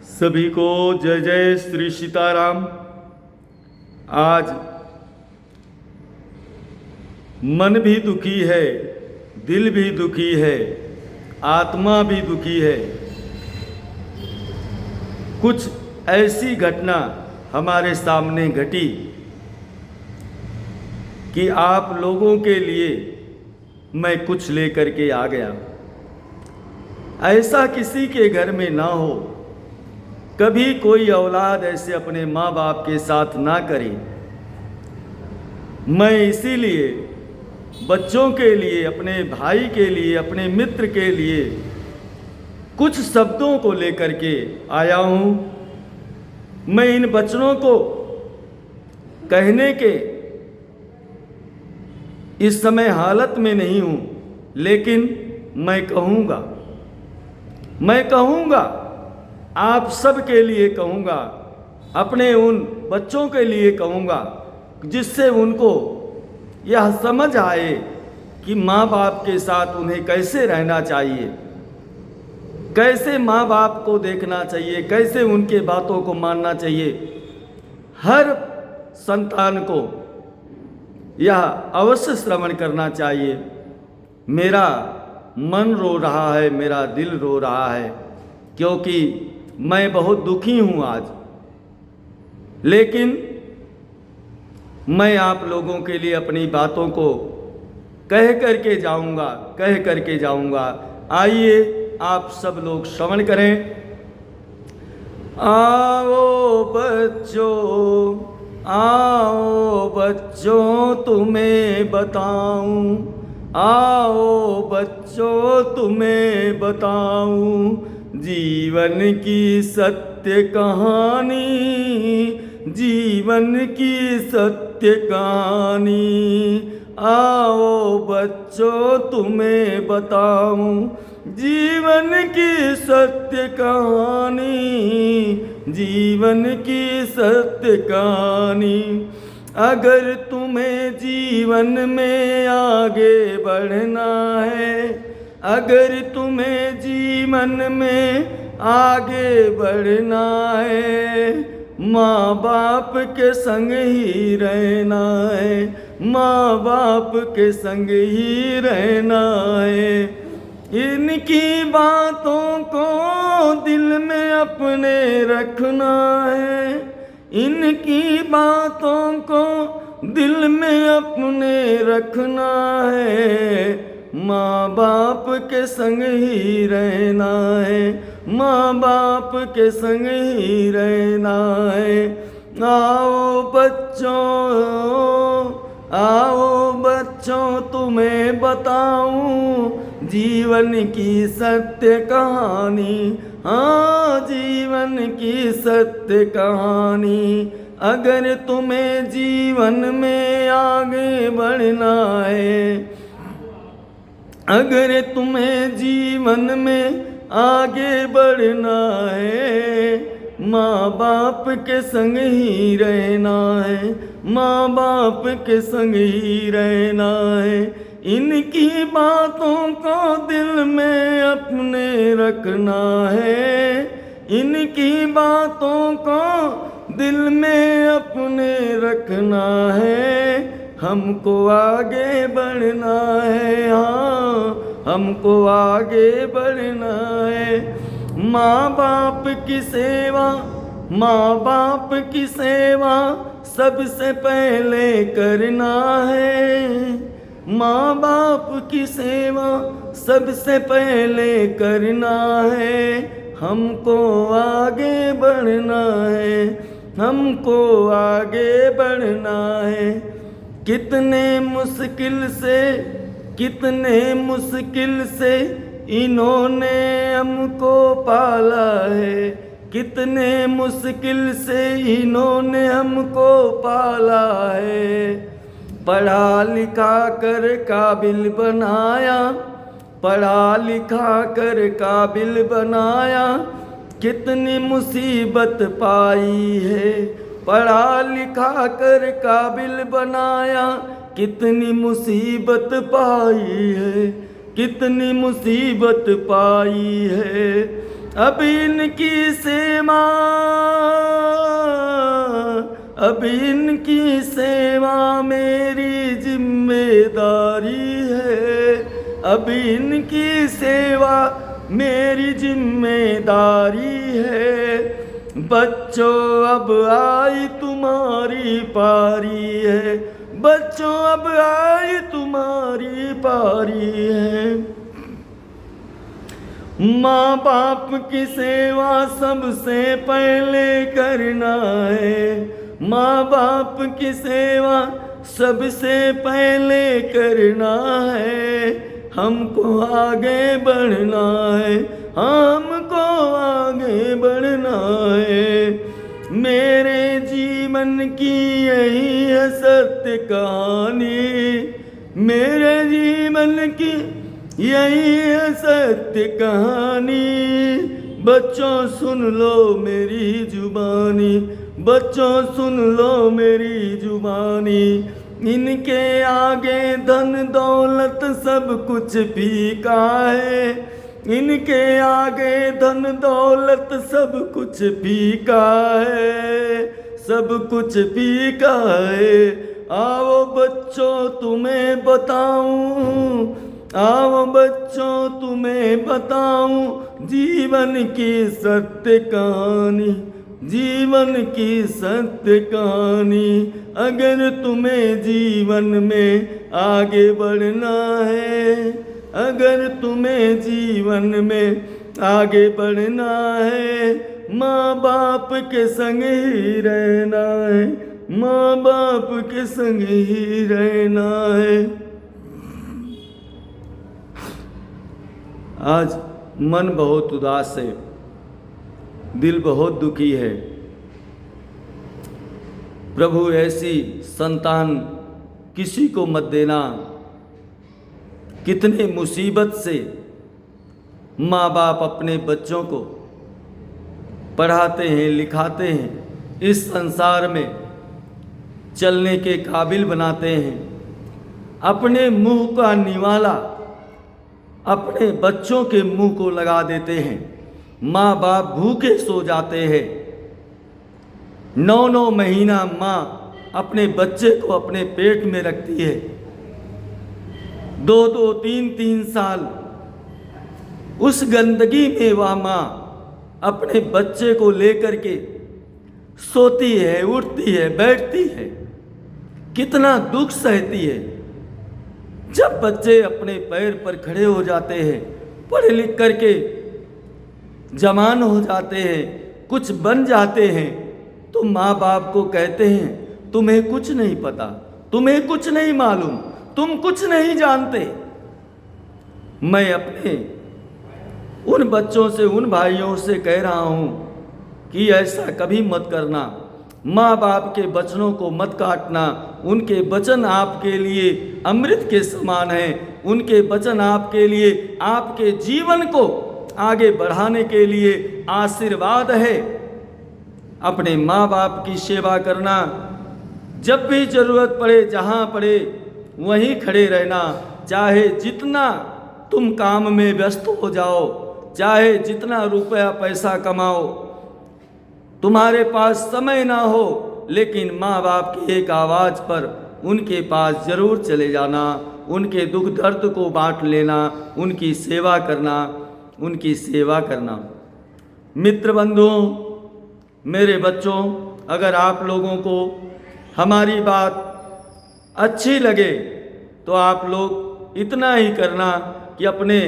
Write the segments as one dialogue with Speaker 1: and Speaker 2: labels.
Speaker 1: सभी को जय जय श्री सीताराम। आज मन भी दुखी है, दिल भी दुखी है, आत्मा भी दुखी है। कुछ ऐसी घटना हमारे सामने घटी कि आप लोगों के लिए मैं कुछ लेकर के आ गया। ऐसा किसी के घर में ना हो, कभी कोई औलाद ऐसे अपने माँ बाप के साथ ना करे। मैं इसीलिए बच्चों के लिए, अपने भाई के लिए, अपने मित्र के लिए कुछ शब्दों को लेकर के आया हूँ। मैं इन वचनों को कहने के इस समय हालत में नहीं हूँ, लेकिन मैं कहूँगा, आप सब के लिए कहूँगा, अपने उन बच्चों के लिए कहूँगा जिससे उनको यह समझ आए कि माँ बाप के साथ उन्हें कैसे रहना चाहिए, कैसे माँ बाप को देखना चाहिए, कैसे उनके बातों को मानना चाहिए। हर संतान को यह अवश्य श्रवण करना चाहिए। मेरा मन रो रहा है, मेरा दिल रो रहा है, क्योंकि मैं बहुत दुखी हूँ आज। लेकिन मैं आप लोगों के लिए अपनी बातों को कह करके जाऊँगा। आइए आप सब लोग श्रवण करें। आओ बच्चों तुम्हें बताऊं, आओ बच्चों तुम्हें बताऊं जीवन की सत्य कहानी, जीवन की सत्य कहानी। आओ बच्चों तुम्हें बताऊं जीवन की सत्य कहानी, जीवन की सत्य कहानी। अगर तुम्हें जीवन में आगे बढ़ना है, अगर तुम्हें जीवन में आगे बढ़ना है, माँ बाप के संग ही रहना है, माँ बाप के संग ही रहना है। इनकी बातों को दिल में अपने रखना है, इनकी बातों को दिल में अपने रखना है। माँ बाप के संग ही रहना है, माँ बाप के संग ही रहना है। आओ बच्चों तुम्हें बताऊं जीवन की सत्य कहानी, हाँ जीवन की सत्य कहानी। अगर तुम्हें जीवन में आगे बढ़ना है, अगर तुम्हें जीवन में आगे बढ़ना है, माँ बाप के संग ही रहना है, माँ बाप के संग ही रहना है। इनकी बातों को दिल में अपने रखना है, इनकी बातों को दिल में अपने रखना है। हमको आगे बढ़ना है, हाँ हमको आगे बढ़ना है। माँ बाप की सेवा, माँ बाप की सेवा सबसे पहले करना है, माँ बाप की सेवा सबसे पहले करना है। हमको आगे बढ़ना है, हमको आगे बढ़ना है। कितने मुश्किल से इन्होंने हमको पाला है, कितने मुश्किल से इन्होंने हमको पाला है। पढ़ा लिखा कर काबिल बनाया, पढ़ा लिखा कर काबिल बनाया। कितनी मुसीबत पाई है, पढ़ा लिखा कर काबिल बनाया। कितनी मुसीबत पाई है, कितनी मुसीबत पाई है। अब इनकी सेवा, अब इनकी सेवा मेरी जिम्मेदारी है। अब इनकी सेवा मेरी जिम्मेदारी है। बच्चों अब आई तुम्हारी पारी है, बच्चों अब आई तुम्हारी पारी है। माँ बाप की सेवा सबसे पहले करना है, माँ बाप की सेवा सबसे पहले करना है। हमको आगे बढ़ना है, हमको आगे बढ़ना है। मेरे जीवन की यही है सत्य कहानी, मेरे जीवन की यही है सत्य कहानी। बच्चों सुन लो मेरी जुबानी, बच्चों सुन लो मेरी जुबानी। इनके आगे धन दौलत सब कुछ फीका है, इनके आगे धन दौलत सब कुछ फीका है, सब कुछ फीका है। आओ बच्चों तुम्हें बताऊं, आओ बच्चों तुम्हें बताऊं जीवन की सत्य कहानी, जीवन की सत्य कहानी। अगर तुम्हें जीवन में आगे बढ़ना है, अगर तुम्हें जीवन में आगे बढ़ना है, माँ बाप के संग ही रहना है, माँ बाप के संग ही रहना है। आज मन बहुत उदास है, दिल बहुत दुखी है। प्रभु ऐसी संतान किसी को मत देना। कितने मुसीबत से माँ बाप अपने बच्चों को पढ़ाते हैं, लिखाते हैं, इस संसार में चलने के काबिल बनाते हैं। अपने मुंह का निवाला अपने बच्चों के मुंह को लगा देते हैं। माँ बाप भूखे सो जाते हैं। 9-9 महीना माँ अपने बच्चे को अपने पेट में रखती है। 2-2, 3-3 साल उस गंदगी में वह माँ अपने बच्चे को लेकर के सोती है, उठती है, बैठती है। कितना दुख सहती है। जब बच्चे अपने पैर पर खड़े हो जाते हैं, पढ़ लिख करके जवान हो जाते हैं, कुछ बन जाते हैं, तो माँ बाप को कहते हैं तुम्हें कुछ नहीं पता, तुम्हें कुछ नहीं मालूम, तुम कुछ नहीं जानते। मैं अपने उन बच्चों से, उन भाइयों से कह रहा हूँ कि ऐसा कभी मत करना। माँ बाप के वचनों को मत काटना। उनके वचन आपके लिए अमृत के समान हैं। उनके वचन आपके लिए, आपके जीवन को आगे बढ़ाने के लिए आशीर्वाद है। अपने माँ बाप की सेवा करना। जब भी ज़रूरत पड़े, जहाँ पड़े वहीं खड़े रहना। चाहे जितना तुम काम में व्यस्त हो जाओ, चाहे जितना रुपया पैसा कमाओ, तुम्हारे पास समय ना हो, लेकिन माँ बाप की एक आवाज़ पर उनके पास ज़रूर चले जाना। उनके दुख दर्द को बांट लेना, उनकी सेवा करना, उनकी सेवा करना। मित्र बंधुओं, मेरे बच्चों, अगर आप लोगों को हमारी बात अच्छी लगे तो आप लोग इतना ही करना कि अपने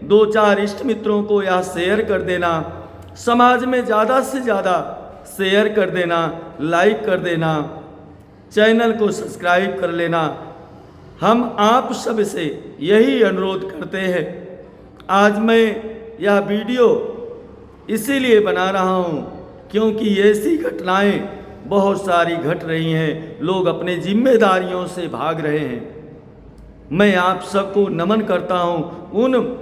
Speaker 1: 2-4 इष्ट मित्रों को यह शेयर कर देना। समाज में ज़्यादा से ज़्यादा शेयर कर देना, लाइक कर देना, चैनल को सब्सक्राइब कर लेना। हम आप सब से यही अनुरोध करते हैं। आज मैं यह वीडियो इसीलिए बना रहा हूँ क्योंकि ऐसी घटनाएं बहुत सारी घट रही हैं। लोग अपने जिम्मेदारियों से भाग रहे हैं। मैं आप सबको नमन करता हूँ, उन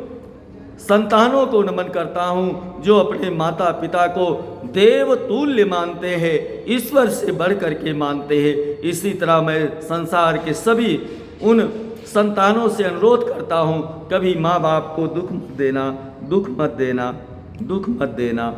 Speaker 1: संतानों को नमन करता हूँ जो अपने माता पिता को देव तुल्य मानते हैं, ईश्वर से बढ़ कर के मानते हैं। इसी तरह मैं संसार के सभी उन संतानों से अनुरोध करता हूँ, कभी माँ बाप को दुख मत देना, दुख मत देना। दुख मत देना।